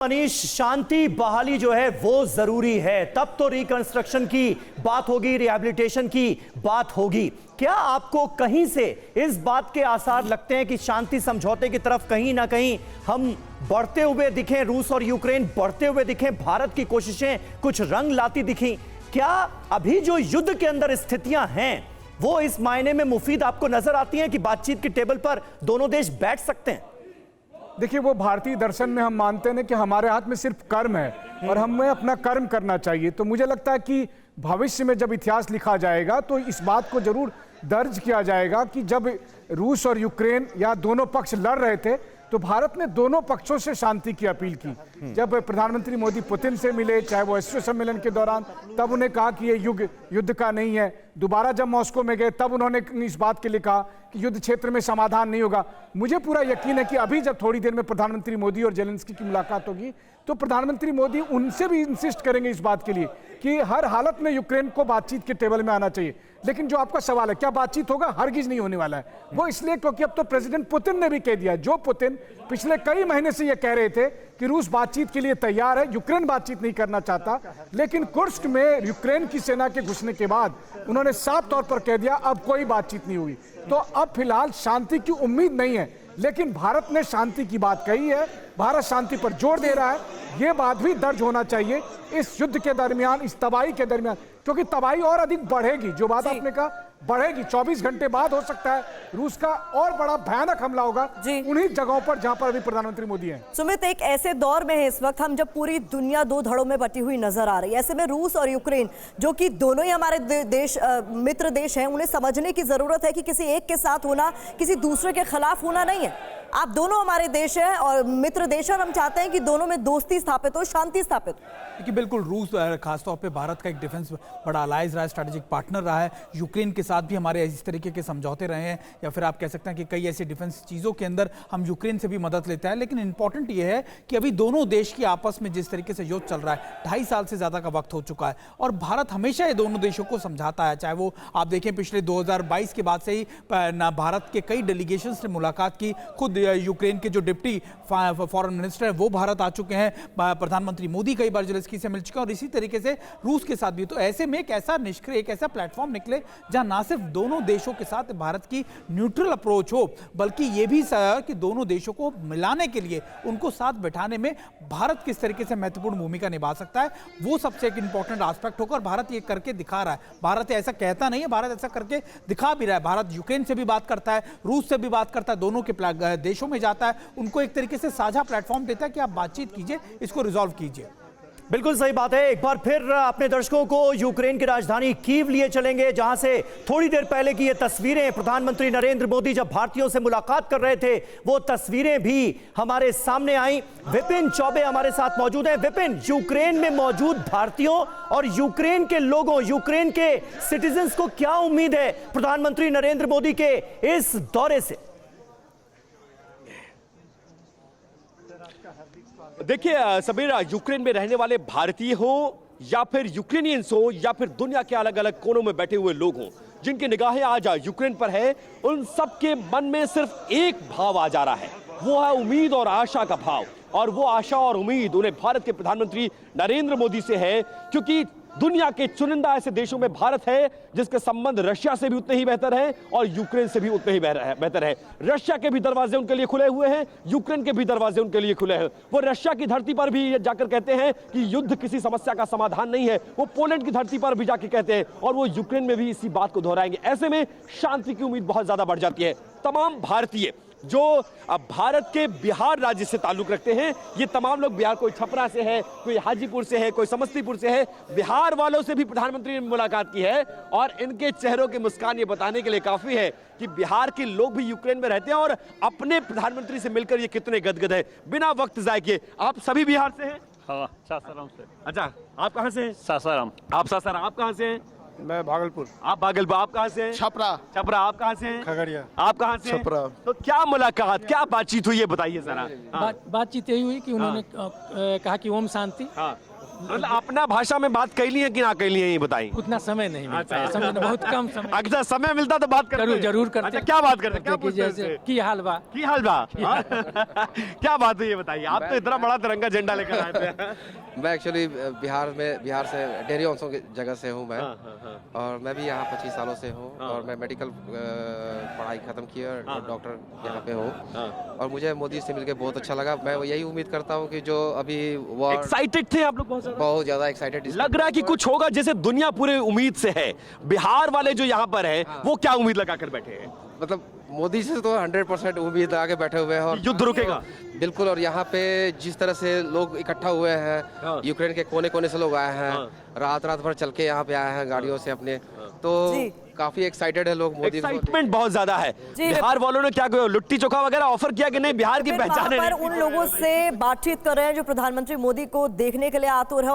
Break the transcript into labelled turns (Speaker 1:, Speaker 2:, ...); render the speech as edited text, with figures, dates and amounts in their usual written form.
Speaker 1: मनीष, शांति बहाली जो है वो जरूरी है, तब तो रिकंस्ट्रक्शन की बात होगी, रिहैबिलिटेशन की बात होगी। क्या आपको कहीं से इस बात के आसार लगते हैं कि शांति समझौते की तरफ कहीं ना कहीं हम बढ़ते हुए दिखें, रूस और यूक्रेन बढ़ते हुए दिखें, भारत की कोशिशें कुछ रंग लाती दिखी? क्या अभी जो युद्ध के अंदर स्थितियां हैं वो इस मायने में मुफीद आपको नजर आती हैं कि बातचीत की टेबल पर दोनों देश बैठ सकते हैं?
Speaker 2: देखिए, वो भारतीय दर्शन में हम मानते हैं कि हमारे हाथ में सिर्फ कर्म है और हमें अपना कर्म करना चाहिए। तो मुझे लगता है कि भविष्य में जब इतिहास लिखा जाएगा तो इस बात को जरूर दर्ज किया जाएगा कि जब रूस और यूक्रेन या दोनों पक्ष लड़ रहे थे तो भारत ने दोनों पक्षों से शांति की अपील की। जब प्रधानमंत्री मोदी पुतिन से मिले, चाहे वो एससीओ सम्मेलन के दौरान, तब उन्हें कहा कि ये युद्ध का नहीं है। दोबारा जब मॉस्को में गए तब उन्होंने इस बात के लिए कहा कि युद्ध क्षेत्र में समाधान नहीं होगा। मुझे पूरा यकीन है कि अभी जब थोड़ी देर में प्रधानमंत्री मोदी और जेलेंस्की की मुलाकात होगी तो प्रधानमंत्री मोदी उनसे भी इंसिस्ट करेंगे इस बात के लिए कि हर हालत में यूक्रेन को बातचीत के टेबल में आना चाहिए। लेकिन जो आपका सवाल है, क्या बातचीत होगा? हरगिज नहीं होने वाला है। वो इसलिए क्योंकि अब तो प्रेसिडेंट पुतिन ने भी कह दिया, जो पुतिन पिछले कई महीने से ये कह रहे थे कि रूस बातचीत के लिए तैयार है, यूक्रेन बातचीत नहीं करना चाहता, लेकिन कुर्स्क में यूक्रेन की सेना के घुसने के बाद उन्होंने साफ तौर पर कह दिया अब कोई बातचीत नहीं हुई। तो अब फिलहाल शांति की उम्मीद नहीं है, लेकिन भारत ने शांति की बात कही है, भारत शांति पर जोर दे रहा है। ये बात भी दर्ज होना चाहिए इस युद्ध के दरमियान, इस तबाही के दरमियान, क्योंकि तबाही और अधिक बढ़ेगी। जो बात आपने कहा बढ़ेगी, 24 घंटे बाद हो सकता है रूस का और बड़ा भयानक हमला होगा उन्हीं जगहों पर जहां पर अभी प्रधानमंत्री मोदी हैं।
Speaker 3: सुमित, एक ऐसे दौर में है इस वक्त हम जब पूरी दुनिया दो धड़ों में बटी हुई नजर आ रही है। ऐसे में रूस और यूक्रेन, जो कि दोनों ही हमारे देश मित्र देश हैं, उन्हें समझने की जरूरत है कि किसी एक के साथ होना किसी दूसरे के खिलाफ होना नहीं है। आप दोनों हमारे देश हैं और मित्र देश, और हम चाहते हैं कि दोनों में दोस्ती स्थापित हो, शांति स्थापित हो।
Speaker 4: देखिए, बिल्कुल रूस खासतौर पे भारत का एक डिफेंस बड़ा अलाइज रहा है, स्ट्रेटेजिक पार्टनर रहा है। यूक्रेन के साथ भी हमारे इस तरीके के समझौते रहे हैं, या फिर आप कह सकते हैं कि कई ऐसी डिफेंस चीज़ों के अंदर हम यूक्रेन से भी मदद लेते हैं। लेकिन इंपॉर्टेंट ये है कि अभी दोनों देश की आपस में जिस तरीके से युद्ध चल रहा है, 2.5 साल से ज़्यादा का वक्त हो चुका है, और भारत हमेशा ये दोनों देशों को समझाता है। चाहे वो आप देखें पिछले 2022 के बाद से ही भारत के कई डेलीगेशन ने मुलाकात की। खुद यूक्रेन के जो डिप्टी फॉरेन मिनिस्टर है वो भारत आ चुके हैं, प्रधानमंत्री मोदी कई बार जेलेंस्की से मिल चुके हैं, और इसी तरीके से रूस के साथ भी। तो ऐसे में एक ऐसा निष्क्रिय, एक ऐसा प्लेटफॉर्म निकले जहां ना सिर्फ दोनों देशों के साथ भारत की न्यूट्रल अप्रोच हो, बल्कि ये भी कि दोनों देशों को मिलाने के लिए, उनको साथ बैठाने में भारत किस तरीके से महत्वपूर्ण भूमिका निभा सकता है, वो सबसे एक इंपॉर्टेंट एस्पेक्ट होगा। और भारत ये करके दिखा रहा है। भारत ऐसा कहता नहीं है, भारत ऐसा करके दिखा भी रहा है। भारत यूक्रेन से भी बात करता है, रूस से भी बात करता है, दोनों के देशों में जाता है, उनको एक तरीके से साझा प्लेटफॉर्म देता है कि आप बातचीत कीजिए, इसको रिजॉल्व कीजिए।
Speaker 1: बिल्कुल सही बात है। एक बार फिर अपने दर्शकों को यूक्रेन की राजधानी कीव लिए चलेंगे, जहां से थोड़ी देर पहले की ये तस्वीरें, प्रधानमंत्री नरेंद्र मोदी जब भारतीयों से मुलाकात कर रहे थे, वो तस्वीरें भी हमारे सामने आई। विपिन चौबे हमारे साथ मौजूद हैं। विपिन, यूक्रेन में मौजूद भारतीयों और यूक्रेन के लोगों, यूक्रेन के सिटीजन्स को क्या उम्मीद है प्रधानमंत्री नरेंद्र मोदी के इस दौरे से?
Speaker 5: देखिए सबीर, यूक्रेन में रहने वाले भारतीय हो या फिर यूक्रेनियंस हो या फिर दुनिया के अलग अलग कोनों में बैठे हुए लोग हों, जिनकी निगाहें आज यूक्रेन पर है, उन सबके मन में सिर्फ एक भाव आ जा रहा है, वो है उम्मीद और आशा का भाव। और वो आशा और उम्मीद उन्हें भारत के प्रधानमंत्री नरेंद्र मोदी से है, क्योंकि दुनिया के चुनिंदा ऐसे देशों में भारत है जिसके संबंध रशिया से भी उतने ही बेहतर है और यूक्रेन से भी उतने ही बेहतर है। रशिया के भी दरवाजे उनके लिए खुले हुए हैं, यूक्रेन के भी दरवाजे उनके लिए खुले हैं। वो रशिया की धरती पर भी जाकर कहते हैं कि युद्ध किसी समस्या का समाधान नहीं है, वो पोलैंड की धरती पर भी जाकर कहते हैं, और वो यूक्रेन में भी इसी बात को दोहराएंगे। ऐसे में शांति की उम्मीद बहुत ज्यादा बढ़ जाती है। तमाम भारतीय जो भारत के बिहार राज्य से ताल्लुक रखते हैं, ये तमाम लोग बिहार, कोई छपरा से है, कोई हाजीपुर से है, कोई समस्तीपुर से है, बिहार वालों से भी प्रधानमंत्री ने मुलाकात की है, और इनके चेहरों की मुस्कान ये बताने के लिए काफी है कि बिहार के लोग भी यूक्रेन में रहते हैं और अपने प्रधानमंत्री से मिलकर ये कितने गदगद है। बिना वक्त जाए किए, आप सभी बिहार से हैं?
Speaker 6: हाँ, सासाराम से।
Speaker 5: अच्छा, आप कहाँ से हैं?
Speaker 6: सासाराम।
Speaker 5: आप सासाराम। आप कहाँ से हैं?
Speaker 2: मैं भागलपुर।
Speaker 5: आप भागलपुर। आप कहाँ से हैं?
Speaker 7: छपरा।
Speaker 5: छपरा। आप कहाँ से हैं?
Speaker 7: खगड़िया।
Speaker 5: आप कहाँ से हैं?
Speaker 7: छपरा।
Speaker 5: तो क्या मुलाकात, क्या बातचीत हुई है, बताइए जरा।
Speaker 8: बातचीत यही हुई कि उन्होंने कहा कि ओम शांति।
Speaker 5: हाँ। मतलब अपना भाषा में बात कैली है कि ना कैली है ये बताइए।
Speaker 6: उतना समय नहीं मिलता है, समय बहुत कम समय।
Speaker 5: अगर समय मिलता तो बात करते हैं।
Speaker 6: जरूर करते
Speaker 5: अच्छा,
Speaker 6: हैं।
Speaker 5: क्या बात करते हैं? क्या
Speaker 6: कि
Speaker 5: पूछते हैं
Speaker 6: जैसे
Speaker 5: उससे?
Speaker 6: की हाल बा।
Speaker 5: की हाल बा? क्या बात है ये बताइए, आप तो इतना बड़ा तिरंगा झंडा लेकर आए थे।
Speaker 7: मैं एक्चुअली बिहार से डेहरी ऑन्सो की जगह से हूँ मैं। और मैं भी यहाँ 25 सालों से हूँ और मैं मेडिकल पढ़ाई खत्म की और डॉक्टर यहाँ पे हूँ। और मुझे मोदी से मिलकर बहुत अच्छा लगा। मैं यही उम्मीद करता हूँ कि जो अभी वॉर,
Speaker 5: एक्साइटेड थे आप लोग
Speaker 7: बहुत ज्यादा एक्साइटेड
Speaker 5: लग रहा है कि कुछ होगा जैसे दुनिया पूरे उम्मीद से है। बिहार वाले जो यहाँ पर हैं वो क्या उम्मीद लगा कर बैठे हैं?
Speaker 7: मतलब मोदी से तो 100% उम्मीद आगे बैठे हुए हैं और
Speaker 5: युद्ध रुकेगा।
Speaker 7: बिल्कुल। और यहाँ पे जिस तरह से लोग इकट्ठा हुए हैं, यूक्रेन के कोने कोने से लोग आए हैं, रात भर चल के यहाँ पे आए हैं गाड़ियों से अपने, तो काफी एक्साइटेड है लोग मोदी को।
Speaker 5: एक्साइटमेंट बहुत ज्यादा है। बिहार वालों ने क्या कहा, लिट्टी चोखा वगैरह ऑफर किया कि नहीं? बिहार की
Speaker 3: फिर वहां
Speaker 5: पहचान है
Speaker 3: पर उन लोगों से बातचीत कर रहे हैं जो प्रधानमंत्री मोदी को देखने के लिए आतुर है।